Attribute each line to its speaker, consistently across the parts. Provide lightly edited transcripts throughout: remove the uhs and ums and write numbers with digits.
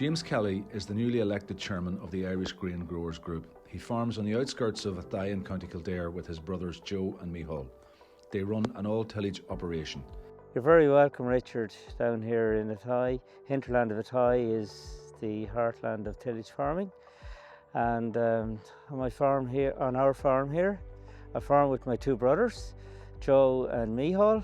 Speaker 1: James Kelly is the newly elected chairman of the Irish Grain Growers Group. He farms on the outskirts of Athy in County Kildare with his brothers Joe and Micheál. They run an all-tillage operation.
Speaker 2: You're very welcome, Richard, down here in Athy. Hinterland of Athy is the heartland of tillage farming. And on our farm here, I farm with my two brothers, Joe and Micheál.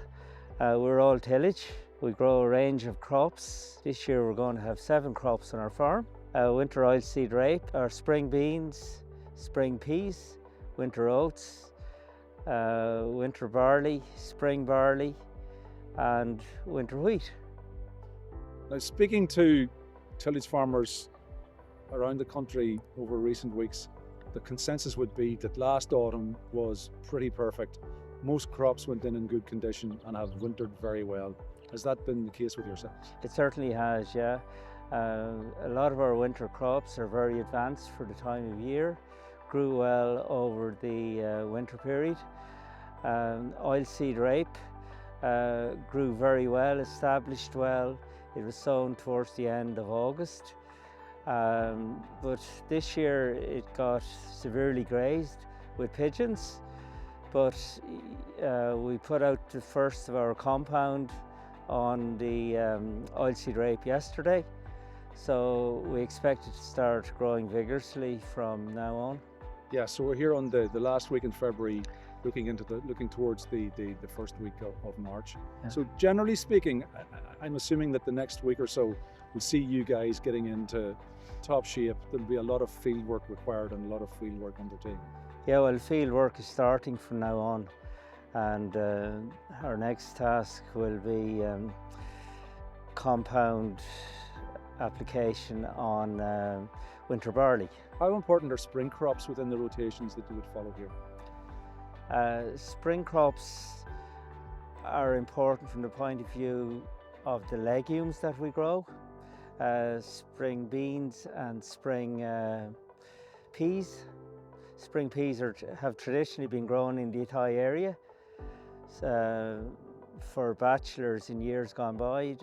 Speaker 2: We're all tillage. We grow a range of crops. This year we're going to have 7 crops on our farm. Winter oilseed rape, our spring beans, spring peas, winter oats, winter barley, spring barley and winter wheat.
Speaker 3: Now, speaking to tillage farmers around the country over recent weeks, the consensus would be that last autumn was pretty perfect. Most crops went in good condition and have wintered very well. Has that been the case with yourselves?
Speaker 2: It certainly has, yeah. A lot of our winter crops are very advanced for the time of year, grew well over the winter period. Oilseed rape grew very well, established well. It was sown towards the end of August. But this year it got severely grazed with pigeons. But we put out the first of our compound on the oilseed rape yesterday. So we expect it to start growing vigorously from now on.
Speaker 3: Yeah, so we're here on the last week in February, looking towards the first week of March.
Speaker 2: Yeah.
Speaker 3: So generally speaking, I'm assuming that the next week or so we'll see you guys getting into top shape. There'll be a lot of field work required and a lot of field work undertaken.
Speaker 2: Yeah, well, field work is starting from now on, and our next task will be compound application on winter barley.
Speaker 3: How important are spring crops within the rotations that you would follow here?
Speaker 2: Spring crops are important from the point of view of the legumes that we grow. Spring beans and spring peas. Spring peas have traditionally been grown in the Athy area for bachelors in years gone by.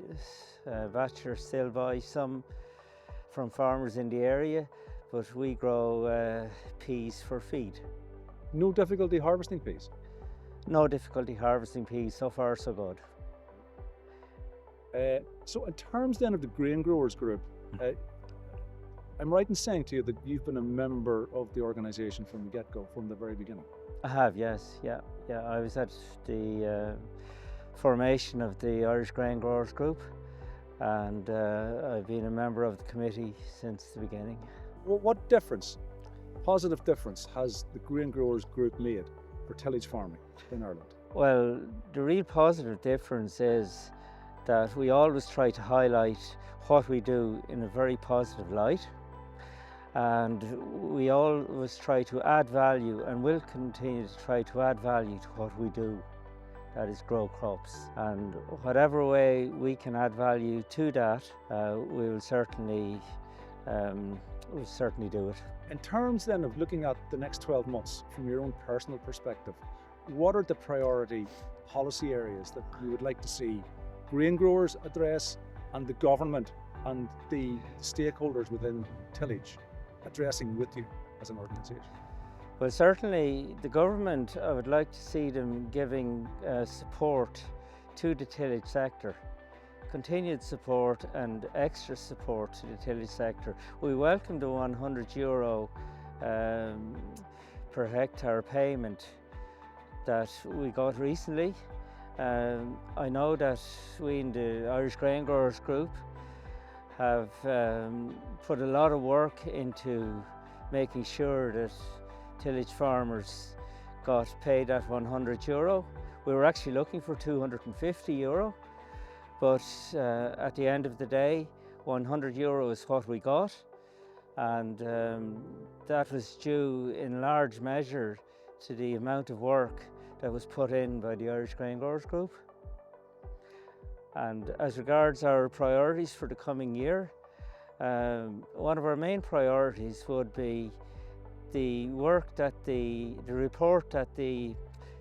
Speaker 2: Bachelors still buy some from farmers in the area, but we grow peas for feed.
Speaker 3: No difficulty harvesting peas?
Speaker 2: No difficulty harvesting peas, so far so good.
Speaker 3: So in terms then of the Grain Growers Group, I'm right in saying to you that you've been a member of the organisation from the get-go, from the very beginning?
Speaker 2: I have, yes, yeah. I was at the formation of the Irish Grain Growers Group, and I've been a member of the committee since the beginning.
Speaker 3: What difference, positive difference, has the Grain Growers Group made for tillage farming in Ireland?
Speaker 2: Well, the real positive difference is that we always try to highlight what we do in a very positive light, and we always try to add value and will continue to try to add value to what we do, that is grow crops. And whatever way we can add value to that, we will certainly do it.
Speaker 3: In terms then of looking at the next 12 months from your own personal perspective, what are the priority policy areas that you would like to see grain growers address and the government and the stakeholders within tillage addressing with you as an organisation?
Speaker 2: Well, certainly the government, I would like to see them giving support to the tillage sector, continued support and extra support to the tillage sector. We welcome the €100 per hectare payment that we got recently. I know that we in the Irish Grain Growers Group have put a lot of work into making sure that tillage farmers got paid that €100. We were actually looking for €250, but at the end of the day, €100 is what we got, and that was due in large measure to the amount of work that was put in by the Irish Grain Growers Group. And as regards our priorities for the coming year, one of our main priorities would be the work that the report that the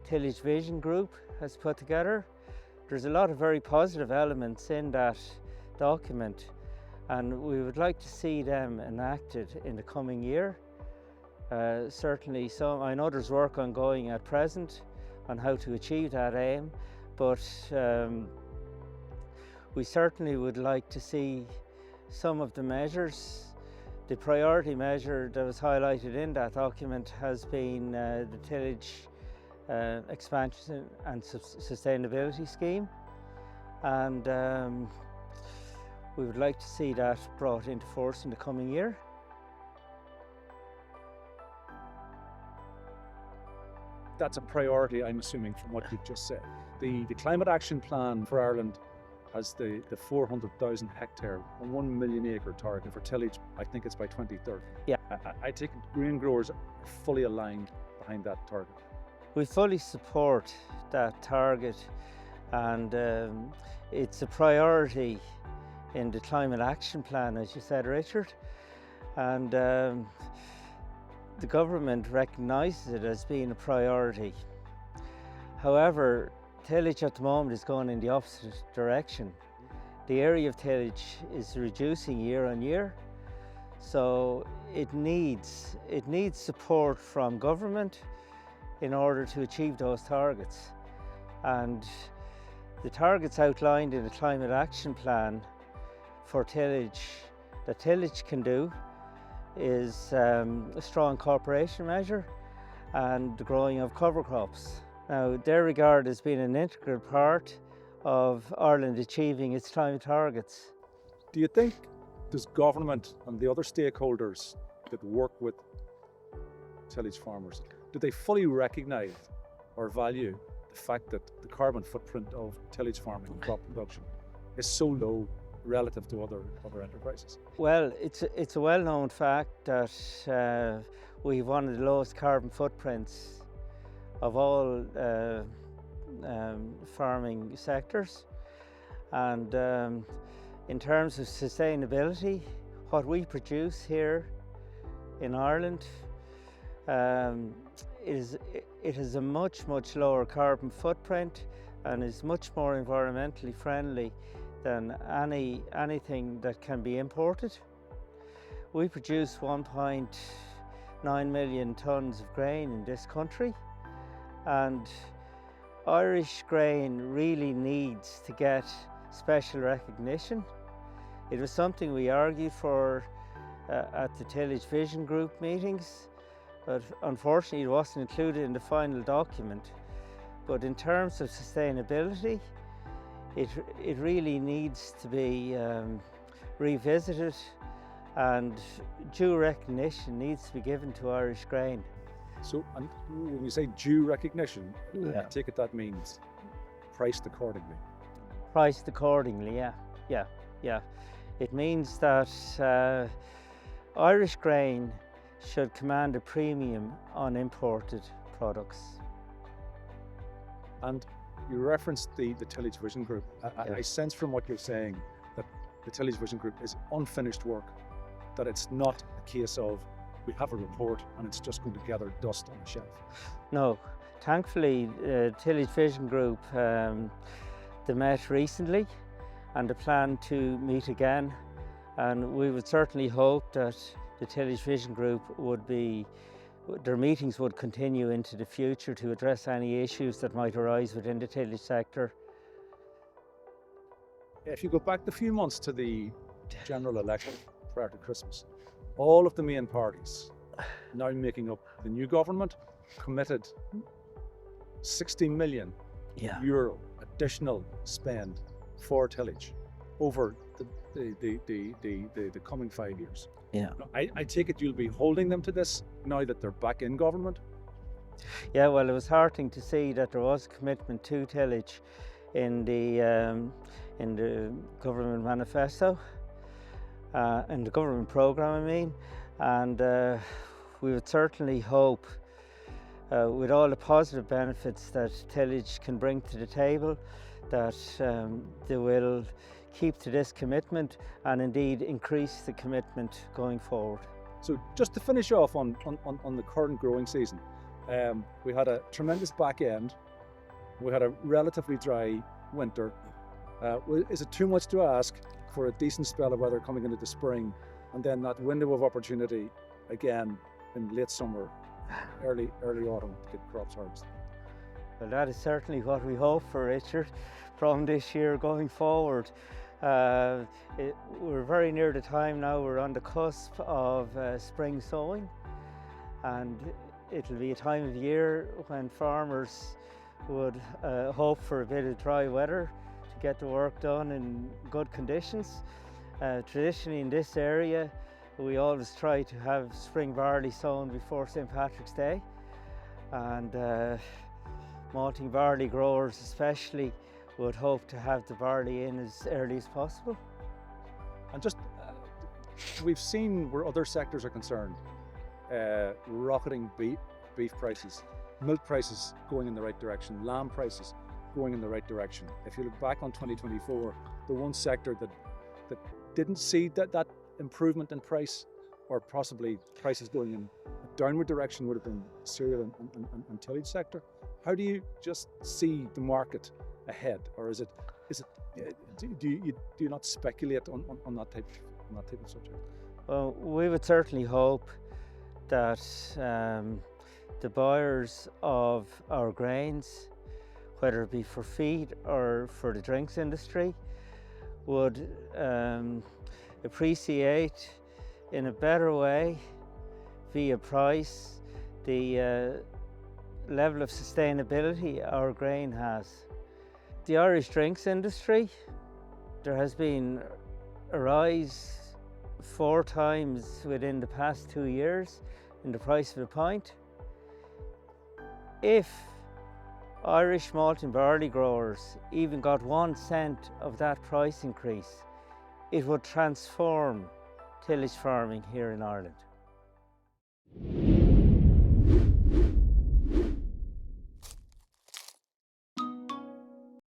Speaker 2: Tillage Vision Group has put together. There's a lot of very positive elements in that document, and we would like to see them enacted in the coming year. Certainly I know there's work ongoing at present on how to achieve that aim, but we certainly would like to see some of the measures. The priority measure that was highlighted in that document has been the tillage expansion and sustainability scheme, and we would like to see that brought into force in the coming year.
Speaker 3: That's a priority, I'm assuming, from what you've just said. The Climate Action Plan for Ireland has the 400,000 hectare and 1 million acre target for tillage. I think it's by 2030.
Speaker 2: Yeah.
Speaker 3: I take it grain growers are fully aligned behind that target.
Speaker 2: We fully support that target, and it's a priority in the Climate Action Plan, as you said, Richard, and the government recognises it as being a priority. However, tillage at the moment is going in the opposite direction. The area of tillage is reducing year on year, so it needs support from government in order to achieve those targets. And the targets outlined in the Climate Action Plan for tillage, that tillage can do, is a strong cooperation measure and the growing of cover crops. Now, they're regarded as being an integral part of Ireland achieving its climate targets.
Speaker 3: Do you think does government and the other stakeholders that work with tillage farmers, do they fully recognise or value the fact that the carbon footprint of tillage farming and crop production is so low relative to other enterprises?
Speaker 2: Well, it's a well-known fact that we have one of the lowest carbon footprints of all farming sectors, and in terms of sustainability, what we produce here in Ireland, it has a much lower carbon footprint and is much more environmentally friendly than anything that can be imported. We produce 1.9 million tonnes of grain in this country, and Irish grain really needs to get special recognition. It was something we argued for at the Tillage Vision Group meetings, but unfortunately it wasn't included in the final document. But in terms of sustainability, it really needs to be revisited, and due recognition needs to be given to Irish grain.
Speaker 3: So, and when we say due recognition, I take it that means priced accordingly.
Speaker 2: Priced accordingly, yeah. It means that Irish grain should command a premium on imported products.
Speaker 3: And you referenced the Tillage Vision Group. I sense from what you're saying that the Tillage Vision Group is unfinished work, that it's not a case of we have a report and it's just going to gather dust on a shelf.
Speaker 2: No, thankfully Tillage Vision Group, they met recently and they plan to meet again, and we would certainly hope that the Tillage Vision Group their meetings would continue into the future to address any issues that might arise within the tillage sector.
Speaker 3: If you go back a few months to the general election prior to Christmas, all of the main parties now making up the new government committed 60 million euro additional spend for tillage over the coming 5 years.
Speaker 2: Yeah.
Speaker 3: I take it you'll be holding them to this now that they're back in government?
Speaker 2: Yeah, well, it was heartening to see that there was a commitment to tillage in the government manifesto, in the government programme, I mean, and we would certainly hope, with all the positive benefits that tillage can bring to the table, that they will keep to this commitment and indeed increase the commitment going forward.
Speaker 3: So just to finish off on the current growing season, we had a tremendous back end, we had a relatively dry winter, Is it too much to ask for a decent spell of weather coming into the spring, and then that window of opportunity again in late summer, early autumn to get crops harvested?
Speaker 2: Well, that is certainly what we hope for, Richard, from this year going forward. We're very near the time now, we're on the cusp of spring sowing, and it'll be a time of year when farmers would hope for a bit of dry weather to get the work done in good conditions. Traditionally in this area, we always try to have spring barley sown before St. Patrick's Day, and malting barley growers especially would hope to have the barley in as early as possible.
Speaker 3: And just, we've seen where other sectors are concerned, rocketing beef prices, milk prices going in the right direction, lamb prices going in the right direction. If you look back on 2024, the one sector that didn't see that improvement in price, or possibly prices going in a downward direction, would have been cereal and tillage sector. How do you just see the market ahead, or is it do you not speculate on that type of subject?
Speaker 2: Well, we would certainly hope that the buyers of our grains, whether it be for feed or for the drinks industry, would appreciate in a better way, via price, the level of sustainability our grain has. The Irish drinks industry, there has been a rise 4 times within the past 2 years in the price of a pint. If Irish malt and barley growers even got 1 cent of that price increase, it would transform tillage farming here in Ireland.